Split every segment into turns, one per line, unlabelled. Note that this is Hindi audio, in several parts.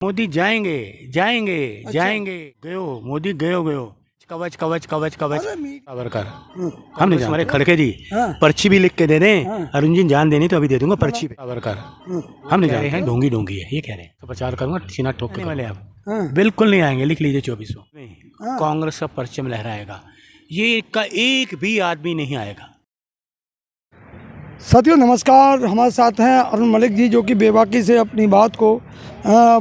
मोदी जाएंगे जाएंगे जाएंगे। गयो मोदी गयो कवच कवच कवच कवच सावरकर। हम नहीं हमारे खड़के जी पर्ची भी लिख के दे दें। अरुण जी जान देनी तो अभी दे दूंगा पर्ची पे सावरकर। हम नहीं जा रहे हैं ढोंगी ढोंगी है ये कह रहे हैं तो प्रचार करूंगा सीना ठोक के वाले आप बिल्कुल नहीं आएंगे। लिख लीजिए 2400 नहीं कांग्रेस का परचम लहराएगा। ये का एक भी आदमी नहीं आएगा।
साथियों नमस्कार, हमारे साथ हैं अरुण मलिक जी जो कि बेबाकी से अपनी बात को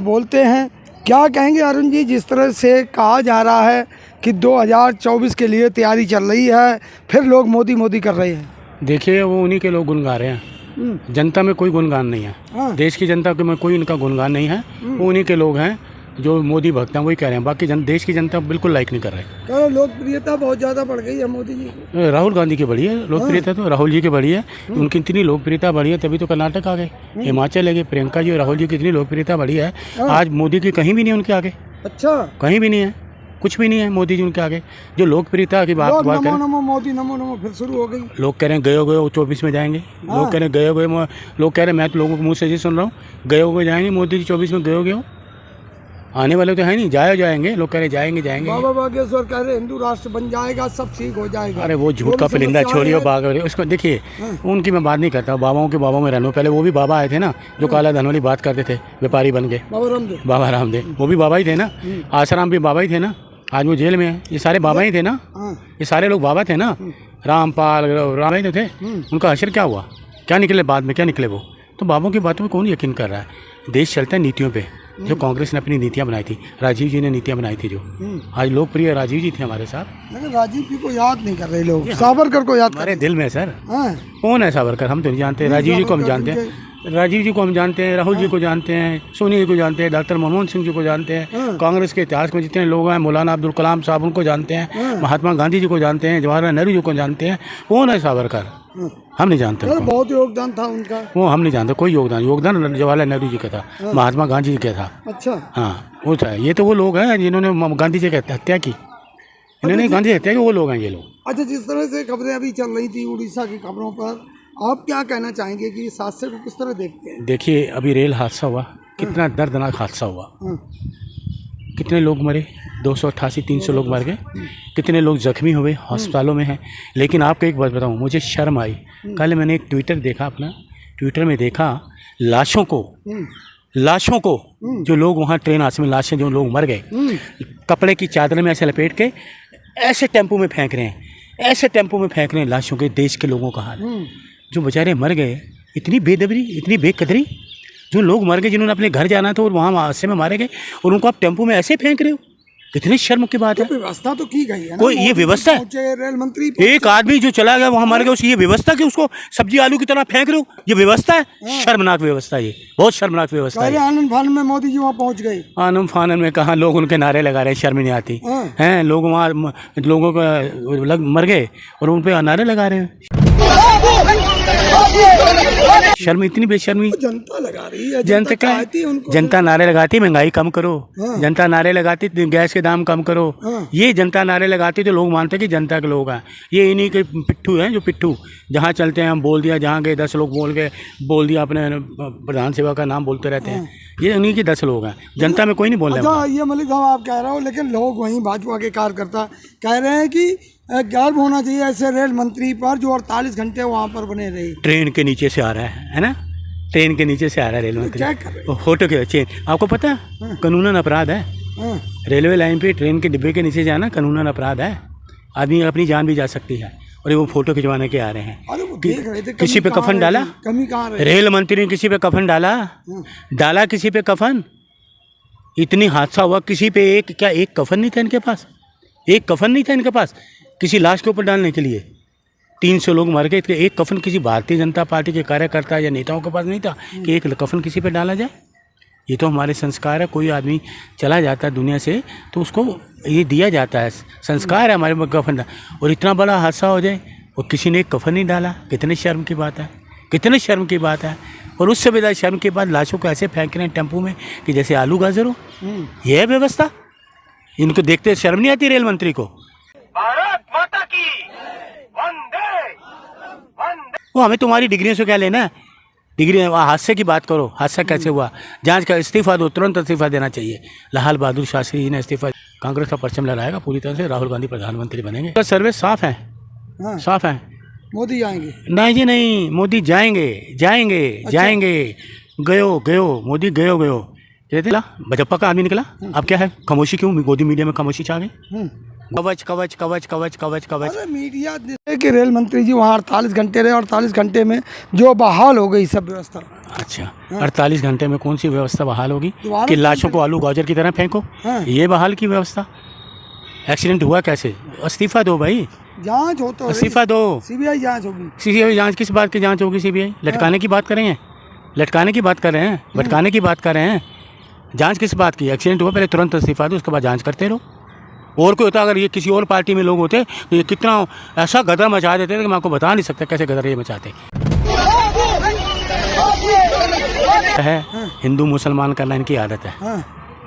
बोलते हैं। क्या कहेंगे अरुण जी, जिस तरह से कहा जा रहा है कि 2024 के लिए तैयारी चल रही है, फिर लोग मोदी मोदी कर रहे हैं।
देखिए वो उन्हीं के लोग गुण गा रहे हैं, जनता में कोई गुणगान नहीं है। देश की जनता में कोई इनका गुणगान नहीं है। वो उन्हीं के लोग हैं जो मोदी भक्त हैं, वही कह रहे हैं। बाकी देश की जनता बिल्कुल लाइक नहीं कर रहे।
लोकप्रियता बहुत ज़्यादा बढ़ गई है मोदी जी की।
राहुल गांधी की बढ़ी है लोकप्रियता, तो राहुल जी की बढ़ी है। उनकी इतनी लोकप्रियता बढ़ी है तभी तो कर्नाटक आ गए, हिमाचल ले गए। प्रियंका जी और राहुल जी की इतनी लोकप्रियता बढ़ी है, आज मोदी की कहीं भी नहीं उनके आगे।
अच्छा,
कहीं भी नहीं है, कुछ भी नहीं है मोदी जी उनके आगे। जो लोकप्रियता की बात
नमो नमो मोदी नमो नमो फिर शुरू हो गई।
लोग कह रहे हैं गयो गयो 24 में जाएंगे। लोग कह रहे हैं गयो गयो, लोग कह रहे हैं, मैं तो लोगों के मुँह से ये सुन रहा हूँ गयो गयो जाएंगे मोदी जी 24 में। गयो गयो आने वाले तो है नहीं, जाएंगे। लोग कह रहे जाएंगे जाएंगे।
बाबा बागेश्वर कह रहे हिंदू राष्ट्र बन जाएगा, सब ठीक हो जाएगा।
अरे वो झूठ का परिंदा छोड़िए बाग उसको देखिए। उनकी मैं बात नहीं करता, बाबाओं के बाबा में रहना। पहले वो भी बाबा आए थे ना जो काला धन वाली बात करते थे, व्यापारी बन गए। बाबा रामदेव वो भी बाबा ही थे ना, आसाराम भी बाबा ही थे ना, आज वो जेल में है। ये सारे बाबा ही थे ना, ये सारे लोग बाबा थे ना। रामपाल राम ही तो थे। उनका असर क्या हुआ, क्या निकले बाद में, क्या निकले वो। तो बाबों की बातों में कौन यकीन कर रहा है। देश चलता है नीतियों पे। जो कांग्रेस ने अपनी नीतियां बनाई थी, राजीव जी ने नीतियां बनाई थी जो आज लोकप्रिय राजीव जी थे हमारे साथ।
लेकिन राजीव जी को याद नहीं कर रहे लोग, सावरकर को याद
हमारे दिल में सर। कौन है सावरकर, हम तो नहीं जानते। राजीव जी को हम जानते हैं, राजीव जी को हम जानते हैं, राहुल जी को जानते हैं, सोनिया जी को जानते हैं, डॉक्टर मनमोहन सिंह जी को जानते हैं। कांग्रेस के इतिहास में जितने लोग हैं, मौलाना अब्दुल कलाम साहब उनको जानते हैं, महात्मा गांधी जी को जानते हैं, जवाहरलाल नेहरू जी को जानते हैं। कौन है सावरकर, हम नहीं जानते।
बहुत योगदान था उनका, वो
हम नहीं जानते। कोई योगदान जवाहरलाल नेहरू जी का था, महात्मा गांधी जी का था।
अच्छा
हाँ वो था। ये तो वो लोग हैं जिन्होंने गांधी जी की हत्या की। इन्होंने गांधी हत्या की, वो लोग हैं ये लोग।
अच्छा, जिस तरह से खबरें अभी चल रही थी उड़ीसा की खबरों पर, आप क्या कहना चाहेंगे कि इस हादसे को किस तरह देखते हैं?
देखिए अभी रेल हादसा हुआ, कितना दर्दनाक हादसा हुआ। कितने लोग मरे, 288 300 लोग मर गए, कितने लोग जख्मी हुए, अस्पतालों में हैं। लेकिन आपको एक बात बताऊं, मुझे शर्म आई। कल मैंने एक ट्विटर देखा, अपना ट्विटर में देखा लाशों को जो लोग वहाँ ट्रेन हादसे में लाशें जो लोग मर गए, कपड़े की चादर में ऐसे लपेट के ऐसे टेम्पो में फेंक रहे हैं, ऐसे टेम्पो में फेंक रहे हैं लाशों के। देश के लोगों का हाल, जो बेचारे मर गए, इतनी बेदबरी, इतनी बेकदरी। जो लोग मर गए जिन्होंने अपने घर जाना था और वहाँ हादसे में मारे गए, और उनको आप टेम्पो में ऐसे फेंक रहे हो, कितनी शर्म की बात है।
व्यवस्था तो की गई है ना,
कोई ये व्यवस्था है।
रेल मंत्री
एक आदमी जो चला गया वहाँ मर गया, उसकी ये व्यवस्था कि उसको सब्जी आलू की तरह फेंक रहे हो, ये व्यवस्था है। शर्मनाक व्यवस्था, ये बहुत शर्मनाक व्यवस्था है।
आनंद फानन में मोदी जी वहाँ पहुँच गए।
आनंद फानन में कहाँ लोग उनके नारे लगा रहे हैं, शर्म नहीं आती हैं। लोग वहाँ लोगों का मर गए और उन पर नारे लगा रहे हैं। शर्म, इतनी बेशर्मी।
जनता लगा रही है,
जनता नारे लगाती महंगाई कम करो, जनता नारे लगाती गैस के दाम कम करो। ये जनता नारे लगाती तो लोग मानते कि जनता के लोग हैं। ये इन्हीं के पिट्ठू हैं जो पिट्ठू जहाँ चलते हैं हम बोल दिया, जहाँ गए 10 लोग बोल दिया, अपने प्रधान सेवा का नाम बोलते रहते हैं। ये उन्हीं के 10 लोग हैं, जनता में कोई नहीं बोल रहा।
ये मलिक साहब आप कह रहे हो, लेकिन लोग वहीं भाजपा के कार्यकर्ता कह रहे हैं कि गर्व होना चाहिए ऐसे रेल मंत्री पर जो 48 घंटे वहाँ पर बने रहे।
ट्रेन के नीचे से आ रहा है ना, ट्रेन के नीचे से आ रहा है रेल मंत्री, फोटो के चेन। आपको पता है कानूनन अपराध है। रेलवे लाइन पे ट्रेन के डिब्बे के नीचे जाना कानूनन अपराध है। आदमी अपनी जान भी जा सकती है। और वो फोटो खिंचवाने के आ रहे हैं। किसी पे कफन डाला,
कमी कहाँ रही?
रेल मंत्री ने किसी पे कफन डाला किसी पे कफन। इतनी हादसा हुआ, किसी पे एक कफन नहीं था इनके पास, एक कफन नहीं था इनके पास किसी लाश के ऊपर डालने के लिए। 300 लोग मर गए, एक कफन किसी भारतीय जनता पार्टी के कार्यकर्ता या नेताओं के पास नहीं था कि एक कफन किसी पे डाला जाए। ये तो हमारे संस्कार है। कोई आदमी चला जाता है दुनिया से तो उसको ये दिया जाता है, संस्कार है हमारे में कफन। और इतना बड़ा हादसा हो जाए और किसी ने एक कफन नहीं डाला, कितने शर्म की बात है, कितने शर्म की बात है। और उससे भी ज़्यादा शर्म के बाद लाशों को ऐसे फेंक रहे हैं टेम्पो में कि जैसे आलू गाजर हो। यह है व्यवस्था। इनको देखते शर्म नहीं आती रेल मंत्री को। भारत माता की वंदे वंदे। वो हमें तुम्हारी डिग्रियों से क्या लेना है। डिग्री हादसे की बात करो, हादसा कैसे हुआ, जांच का इस्तीफा दो, तुरंत इस्तीफा देना चाहिए। लाल बहादुर शास्त्री जी ने इस्तीफा, कांग्रेस का परचम लहराएगा पूरी तरह से, राहुल गांधी प्रधानमंत्री बनेंगे। तो सर्वे साफ है,
हाँ।
साफ है।
मोदी आएंगे?
नहीं जी नहीं, मोदी जाएंगे जाएंगे जाएंगे। गयो मोदी गयो कहते ला बजप्पा का आदमी निकला। अब क्या है, खामोशी क्यों, गोदी मीडिया में खामोशी छा गई। कवच कवच कवच कवच कवच कवच।
अरे मीडिया कि रेल मंत्री जी वहाँ 48 घंटे रहे, 48 घंटे में जो बहाल हो गई सब व्यवस्था।
अच्छा, 48 घंटे में कौन सी व्यवस्था बहाल होगी
दोबारा
कि लाशों को आलू गाजर की तरह फेंको,
हाँ।
ये बहाल की व्यवस्था। एक्सीडेंट हुआ कैसे, इस्तीफा दो भाई,
जांच हो तो
इस्तीफा दो।
सीबीआई जांच होगी।
सीबीआई जांच किस बात की जांच होगी? सीबीआई लटकाने की बात कर रहे हैं, लटकाने की बात कर रहे हैं, भटकाने की बात कर रहे हैं। जांच किस बात की? एक्सीडेंट हुआ, पहले तुरंत इस्तीफा दो, उसके बाद जांच करते रहो। और कोई होता, अगर ये किसी और पार्टी में लोग होते तो ये कितना ऐसा गदर मचा देते थे कि मैं आपको बता नहीं सकता कैसे गदर ये मचाते है। हिंदू मुसलमान करना इनकी आदत है,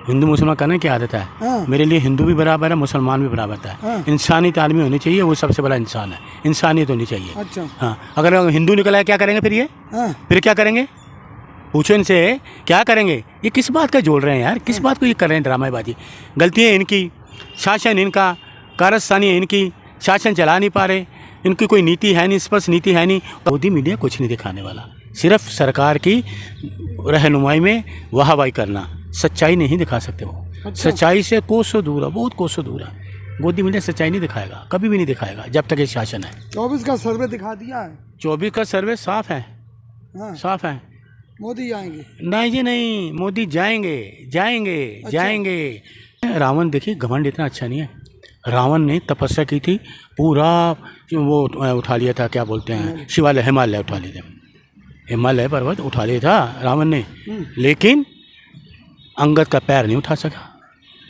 हिंदू मुसलमान करने की आदत है। मेरे लिए हिंदू भी बराबर है, मुसलमान भी बराबर है। इंसानियत आदमी होनी चाहिए, वो सबसे बड़ा इंसान है, इंसानियत होनी चाहिए।
अच्छा।
हाँ, अगर हिंदू निकला है क्या करेंगे फिर ये? फिर क्या करेंगे? पूछो इनसे क्या करेंगे? ये किस बात का जोड़ रहे हैं यार, किस बात को ये कर रहे हैं ड्रामेबाजी? गलती है इनकी, शासन इनका, कारस्तानी है इनकी, शासन चला नहीं पा रहे, इनकी कोई नीति है नहीं, स्पष्ट नीति है नहीं। मोदी मीडिया कुछ नहीं दिखाने वाला, सिर्फ सरकार की रहनुमाई में वाहवाही करना, सच्चाई नहीं दिखा सकते वो।
अच्छा।
सच्चाई से कोसों दूर है, बहुत कोसों दूर है। मोदी मीडिया सच्चाई नहीं दिखाएगा, कभी भी नहीं दिखाएगा जब तक ये शासन है।
24 का सर्वे दिखा दिया है।
24 का सर्वे साफ है,
हाँ।
साफ है।
मोदी आएंगे?
नहीं जी नहीं, मोदी जाएंगे जाएंगे जाएंगे। रावण देखिए, घमंड इतना अच्छा नहीं है। रावण ने तपस्या की थी, पूरा वो उठा लिया था, क्या बोलते हैं, शिवालय, हिमालय उठा लिए थे, हिमालय पर्वत उठा लिया था रावण ने, लेकिन अंगद का पैर नहीं उठा सका।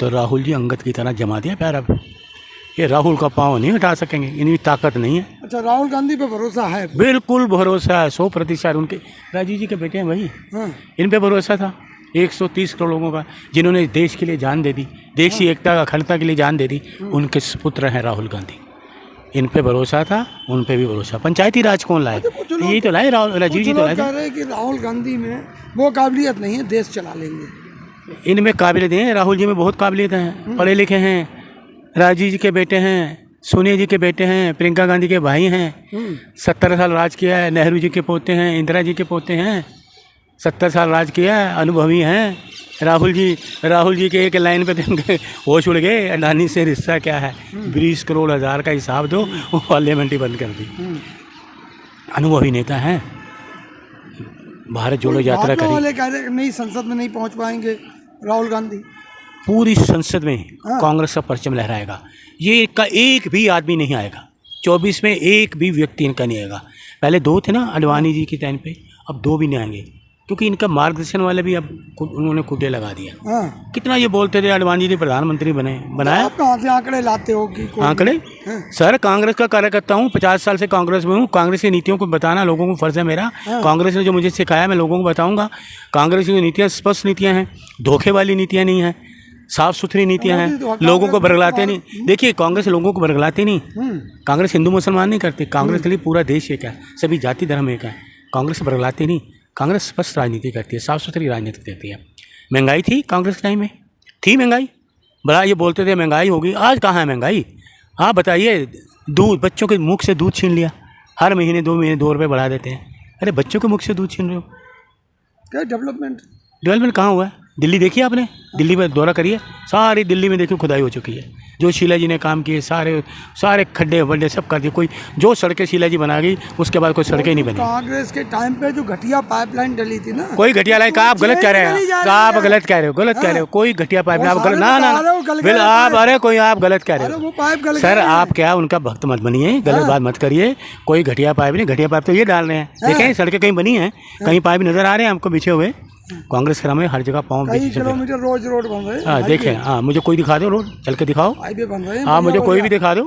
तो राहुल जी अंगद की तरह जमा दिया पैर। अब ये राहुल का पाँव नहीं हटा सकेंगे, इनकी ताकत नहीं है।
अच्छा, राहुल गांधी पे भरोसा है?
बिल्कुल भरोसा है, 100%। उनके राजीव जी के बेटे हैं भाई, इन पे भरोसा था। 130 करोड़ लोगों का, जिन्होंने देश के लिए जान दे दी, देश की एकता अखंडता के लिए जान दे दी, उनके पुत्र हैं राहुल गांधी। इन पे भरोसा था, उन पे भी भरोसा। पंचायती राज कौन लाए? यही तो लाए, राजीव जी तो लाए।
कह रहे हैं कि राहुल गांधी में वो काबिलियत नहीं है, देश चला लेंगे।
इनमें काबिलियत है, राहुल जी में बहुत काबिलियत है, पढ़े लिखे हैं, राजीव जी के बेटे हैं, सोनिया जी के बेटे हैं, प्रियंका गांधी के भाई हैं, 70 साल राज किया है, नेहरू जी के पोते हैं, इंदिरा जी के पोते हैं, 70 साल राज किया है, अनुभवी हैं। राहुल जी के एक लाइन पे उनके होश उड़ गए, अडानी से रिश्ता क्या है, 20 करोड़ हज़ार का हिसाब दो, वो पार्लियामेंट ही बंद कर दी। अनुभवी नेता हैं, भारत जोड़ो यात्रा करी।
वाले कह रहे हैं नहीं, संसद में नहीं पहुंच पाएंगे राहुल गांधी।
पूरी संसद में कांग्रेस का परचम लहराएगा, ये का एक भी आदमी नहीं आएगा। 24 में एक भी व्यक्ति इनका नहीं आएगा। पहले 2 थे ना अडवाणी जी के टाइम पे, अब 2 भी नहीं आएंगे, क्योंकि इनका मार्गदर्शन वाले भी अब उन्होंने कुटे लगा दिया। कितना ये बोलते थे अडवाणी जी प्रधानमंत्री बनाया।
आप कहाँ से आंकड़े लाते हो कि
आंकड़े? सर, कांग्रेस का कार्यकर्ता हूँ, 50 साल से कांग्रेस में हूँ। कांग्रेस की नीतियों को बताना लोगों को फर्ज है मेरा। कांग्रेस ने जो मुझे सिखाया मैं लोगों को बताऊंगा। कांग्रेस की नीतियाँ स्पष्ट नीतियाँ हैं, धोखे वाली नीतियाँ नहीं हैं, साफ सुथरी नीतियाँ हैं, लोगों को बरगलाते नहीं। देखिए, कांग्रेस लोगों को बरगलाते नहीं, कांग्रेस हिंदू मुसलमान नहीं करती, कांग्रेस के लिए पूरा देश एक है, सभी जाति धर्म एक है। कांग्रेस बरगलाती नहीं, कांग्रेस स्पष्ट राजनीति करती है, साफ सुथरी राजनीति देती है। महंगाई थी कांग्रेस के टाइम में, थी महंगाई, बड़ा ये बोलते थे महंगाई होगी, आज कहाँ है महंगाई? आप बताइए, दूध, बच्चों के मुख से दूध छीन लिया, हर महीने 2 महीने 2 रुपये बढ़ा देते हैं। अरे बच्चों के मुख से दूध छीन रहे हो,
क्या
डेवलपमेंट कहाँ हुआ है? दिल्ली देखिए आपने, दिल्ली में दौरा करिए, सारी दिल्ली में देखिए खुदाई हो चुकी है। जो शीला जी ने काम किए, सारे खड्डे वड्डे सब कर दिए। कोई जो सड़कें शीला जी बना गई, उसके बाद कोई सड़कें नहीं बनी।
कांग्रेस के टाइम पे जो घटिया पाइपलाइन डली थी ना,
कोई घटिया लाइन का आप गलत कह रहे हैं, आप गलत कह रहे हो, कोई घटिया पाइप आप गलत, ना आप, अरे कोई आप गलत कह रहे हो सर। आप क्या उनका भक्त मत बनिए, गलत बात मत करिए। कोई घटिया पाइप नहीं, घटिया पाइप तो ये डाल रहे हैं। देखें सड़कें कहीं बनी हैं, कहीं पाइप नजर आ रहे हैं हमको बिछे हुए। कांग्रेस के नाम में हर जगह पाँव
किलोमीटर रोज रोड बन रहे हैं।
हाँ देखें, हाँ मुझे कोई दिखा दो रोड, चल के दिखाओ।
हाईवे बन रहे हैं।
हाँ मुझे कोई भी दिखा दो,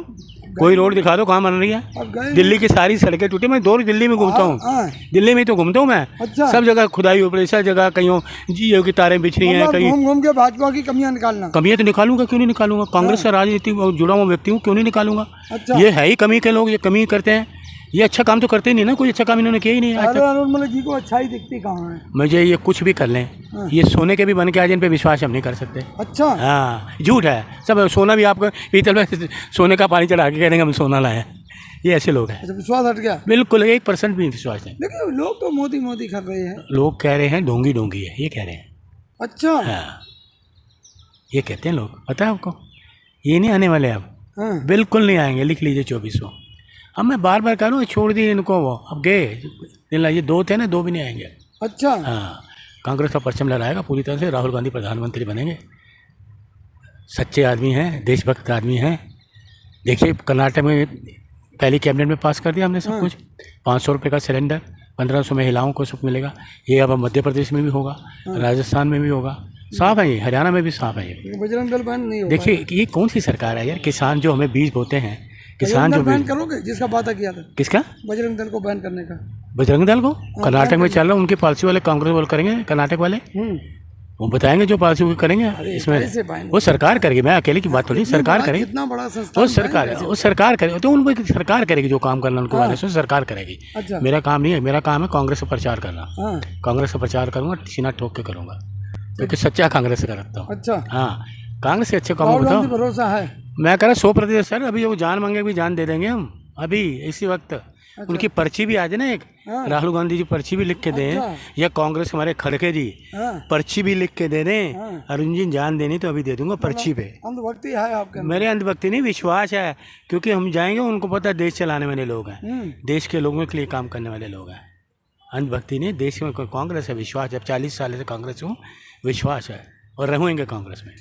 कोई रोड दिखा दो कहाँ बन रही है। दिल्ली की सारी सड़कें टूटी, मैं 2 दिल्ली में घूमता हूँ, दिल्ली में तो घूमता हूँ मैं।
अच्छा।
सब जगह खुदाई हो पड़ी, सब जगह कहीं जियो की तारें बिछ रही हैं, कहीं
घूम के भाजपा की कमियां निकालना।
कमियां तो निकालूंगा, क्यों नहीं निकालूंगा? कांग्रेस से राजनीति जुड़ा हुआ व्यक्ति हूँ, क्यों नहीं निकालूंगा?
अच्छा।
ये है ही कमी के लोग, ये कमी करते हैं, ये अच्छा काम तो करते ही नहीं ना, कोई अच्छा काम इन्होंने किया ही नहीं आज
अरे
तक।
अरुण मलिक जी को अच्छाई दिखती कहाँ है?
मुझे ये कुछ भी कर लें,
हाँ।
ये सोने के भी बन के आज इन पे विश्वास हम नहीं कर सकते।
अच्छा,
हाँ, झूठ है सब। सोना भी आपको पीतल में सोने का पानी चढ़ा के कह देंगे हम सोना लाए हैं, ये ऐसे लोग हैं।
अच्छा विश्वास हट गया।
बिल्कुल 1% भी विश्वास नहीं।
लेकिन लोग तो मोदी मोदी कर रहे हैं।
लोग कह रहे हैं ढोंगी ढोंगी है, ये कह रहे हैं।
अच्छा,
हाँ, ये कहते हैं लोग, पता है आपको। ये नहीं आने वाले अब,
हाँ,
बिल्कुल नहीं आएंगे, लिख लीजिए 2400। अब मैं बार बार कह रहा हूँ छोड़ दिए इनको, वो अब गए। ये 2 थे ना, 2 भी नहीं आएंगे।
अच्छा,
हाँ, कांग्रेस का परचम लहराएगा पूरी तरह से, राहुल गांधी प्रधानमंत्री बनेंगे। सच्चे आदमी हैं, देशभक्त आदमी हैं। देखिए कर्नाटक में पहली कैबिनेट में पास कर दिया हमने सब कुछ। 500 रुपये का सिलेंडर, 1500 महिलाओं को सुख मिलेगा। ये अब मध्य प्रदेश में भी होगा, राजस्थान में भी होगा, साफ है ये, हरियाणा में भी साफ है ये।
बजरंग दल बैन नहीं होगा।
देखिए ये कौन सी सरकार है यार। किसान जो हमें बीज बोते हैं, किसान जो
बैन
बीज,
करोगे जिसका वादा किया था
किसका?
बजरंग दल को बैन करने का।
बजरंग दल को कर्नाटक में चल रहा है, उनकी पॉलिसी वाले कांग्रेस वाले करेंगे, कर्नाटक वाले वो बताएंगे जो पॉलिसी वो करेंगे।
कैसे बैन?
इसमें वो सरकार करेगी, मैं अकेले की बात थोड़ी, सरकार करेगी।
कितना बड़ा
वो
संस्थान
सरकार है, वो सरकार करेगी, तो उनको सरकार करेगी जो काम करना उनको वाले से सरकार करेगी।
अच्छा,
मेरा काम नहीं है, मेरा काम है कांग्रेस का प्रचार करना।
हाँ,
कांग्रेस का प्रचार करूंगा, सीना ठोक के करूंगा, क्योंकि सच्चा कांग्रेस से करता हूँ।
अच्छा,
हाँ, कांग्रेस से अच्छे काम
राहुल
बताओ।
गांधी भरोसा है।
मैं कह रहा 100% सर। अभी वो जान मांगे भी जान दे देंगे हम, अभी इसी वक्त। उनकी पर्ची भी आ जाए ना एक,
हाँ।
राहुल गांधी जी पर्ची भी लिख के दें,
अच्छा।
या कांग्रेस हमारे खड़के जी
हाँ,
पर्ची भी लिख के दे दें।
हाँ।
अरुण जी जान देनी तो अभी दे दूंगा पर्ची पे।
अंधभक्ति है आपके अंदर।
मेरे अंधभक्ति नहीं, विश्वास है, क्योंकि हम जाएंगे, उनको पता है देश चलाने वाले लोग हैं, देश के लोगों के लिए काम करने वाले लोग हैं। अंधभक्ति नहीं, देश में कांग्रेस है, विश्वास। जब 40 साल से कांग्रेस हूँ, विश्वास है और रहूँगे कांग्रेस में।